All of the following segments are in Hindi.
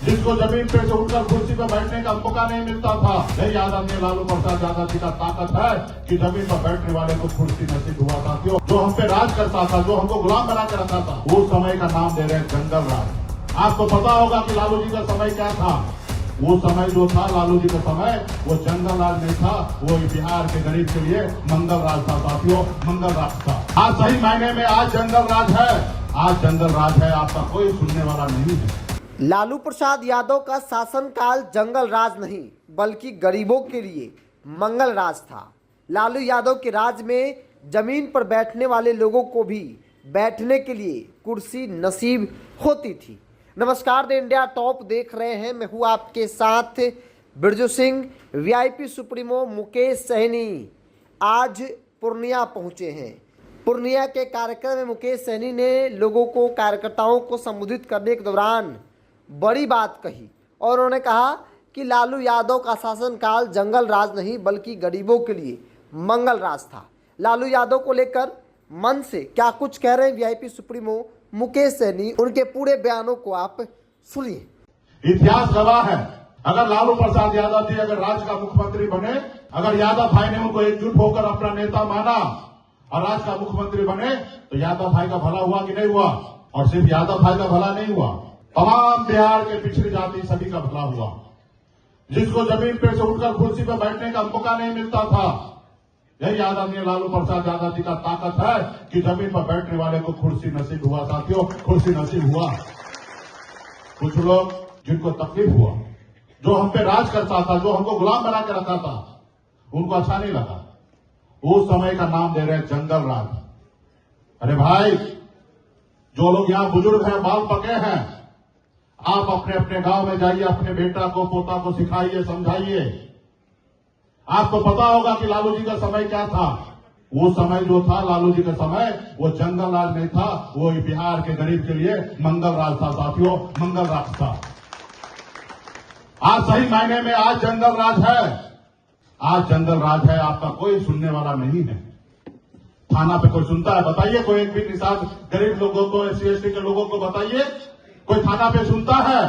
जिसको जमीन पे से उठकर कुर्सी पे बैठने का मौका नहीं मिलता था। यही आदरणीय लालू प्रसाद यादव जी का ताकत है कि जमीन पर बैठने वाले को कुर्सी नसीब हुआ साथियों। जो हम पे राज करता था, जो हमको गुलाम बना के रखा था, उस समय का नाम दे रहे हैं जंगल राज। आपको पता होगा कि लालू जी का समय क्या था। वो समय जो था लालू जी का समय, वो जंगल राज नहीं था, वो बिहार के गरीब के लिए मंगल राज था साथियों, मंगल राज था। आज सही मायने में आज जंगल राज है, आज जंगल राज है, आपका कोई सुनने वाला नहीं है। लालू प्रसाद यादव का शासनकाल जंगल राज नहीं बल्कि गरीबों के लिए मंगल राज था। लालू यादव के राज में जमीन पर बैठने वाले लोगों को भी बैठने के लिए कुर्सी नसीब होती थी। नमस्कार, द इंडिया टॉप देख रहे हैं, मैं हूं आपके साथ बिरजू सिंह। वीआईपी सुप्रीमो मुकेश सहनी आज पूर्णिया पहुंचे हैं। पूर्णिया के कार्यक्रम में मुकेश सहनी ने लोगों को, कार्यकर्ताओं को संबोधित करने के दौरान बड़ी बात कही और उन्होंने कहा कि लालू यादव का शासनकाल जंगल राज नहीं बल्कि गरीबों के लिए मंगल राज था। लालू यादव को लेकर मन से क्या कुछ कह रहे हैं वीआईपी सुप्रीमो मुकेश सहनी, उनके पूरे बयानों को आप सुनिए। इतिहास गवाह है, अगर लालू प्रसाद यादव जी अगर राज्य का मुख्यमंत्री बने, अगर यादव भाई ने उनको एकजुट होकर अपना नेता माना और राज्य का मुख्यमंत्री बने, तो यादव भाई का भला हुआ कि नहीं हुआ? और सिर्फ यादव भाई का भला नहीं हुआ, तमाम बिहार के पिछड़ी जाति सभी का भला हुआ। जिसको जमीन पे से उठकर कुर्सी पे बैठने का मौका नहीं मिलता था, यही आदरणीय लालू प्रसाद यादव जी का ताकत है कि जमीन पर बैठने वाले को कुर्सी नसीब हुआ साथियों, कुर्सी नसीब हुआ। कुछ लोग जिनको तकलीफ हुआ, जो हम पे राज करता था, जो हमको गुलाम बना के रखा था, उनको अच्छा नहीं लगा। उस समय का नाम दे रहे हैं जंगल राज। अरे भाई, जो लोग यहाँ बुजुर्ग हैं, बाल पके हैं, आप अपने अपने गांव में जाइए, अपने बेटा को, पोता को सिखाइए, समझाइए। आपको पता होगा कि लालू जी का समय क्या था। वो समय जो था लालू जी का समय, वो जंगल राज नहीं था, वो बिहार के गरीब के लिए मंगल राज था साथियों, मंगल राज था। आज सही मायने में आज जंगल राज है, आज जंगल राज है, आपका कोई सुनने वाला नहीं है। थाना पे कोई सुनता है? बताइए, कोई एक भी निषाद गरीब लोगों को, SC/ST के लोगों को बताइए, कोई थाना पे सुनता है?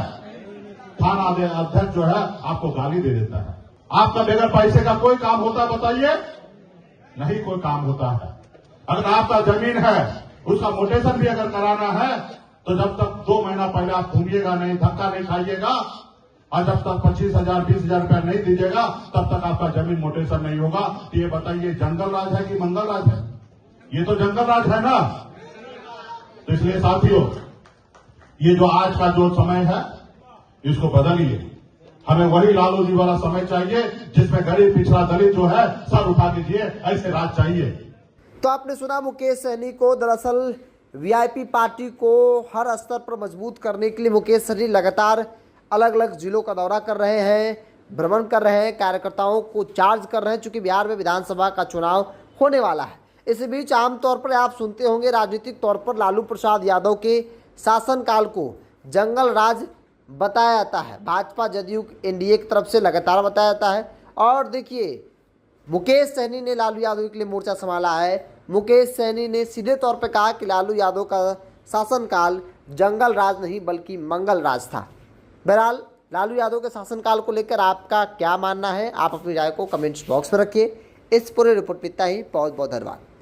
थाना अध्यक्ष जो है आपको गाली दे देता है। आपका बगैर पैसे का कोई काम होता है? बताइए, नहीं कोई काम होता है। अगर आपका जमीन है, उसका मोटेशन भी अगर कराना है, तो जब तक 2 महीना पहले आप घूमिएगा नहीं, धक्का नहीं खाइएगा, और जब तक 25,000 20,000 रुपया नहीं दीजिएगा, तब तक आपका जमीन मोटेशन नहीं होगा। तो ये बताइए, जंगल राज है कि मंगल राज है? ये तो जंगल राज है ना। तो इसलिए साथियों, ये जो आज का जो समय है, इसको बदलिए। हमें वही लालू जी वाला समय चाहिए जिसमें गरीब, पिछड़ा, दलित जो है सर उठा के जिए, ऐसे राज चाहिए। तो आपने सुना मुकेश सहनी को। दरअसल वीआईपी पार्टी को हर स्तर पर मजबूत करने के लिए मुकेश सहनी लगातार अलग अलग जिलों का दौरा कर रहे हैं, भ्रमण कर रहे हैं, कार्यकर्ताओं को चार्ज कर रहे हैं, चूंकि बिहार में विधानसभा का चुनाव होने वाला है। इसी बीच आमतौर पर आप सुनते होंगे, राजनीतिक तौर पर लालू प्रसाद यादव के शासनकाल को जंगल राज बताया जाता है। भाजपा जदयू NDA की तरफ से लगातार बताया जाता है। और देखिए, मुकेश सहनी ने लालू यादव के लिए मोर्चा संभाला है। मुकेश सहनी ने सीधे तौर पर कहा कि लालू यादव का शासनकाल जंगल राज नहीं बल्कि मंगल राज था। बहरहाल, लालू यादव के शासनकाल को लेकर आपका क्या मानना है? आप अपनी राय को कमेंट्स बॉक्स में रखिए। इस पूरे रिपोर्ट में इतना ही। बहुत बहुत धन्यवाद।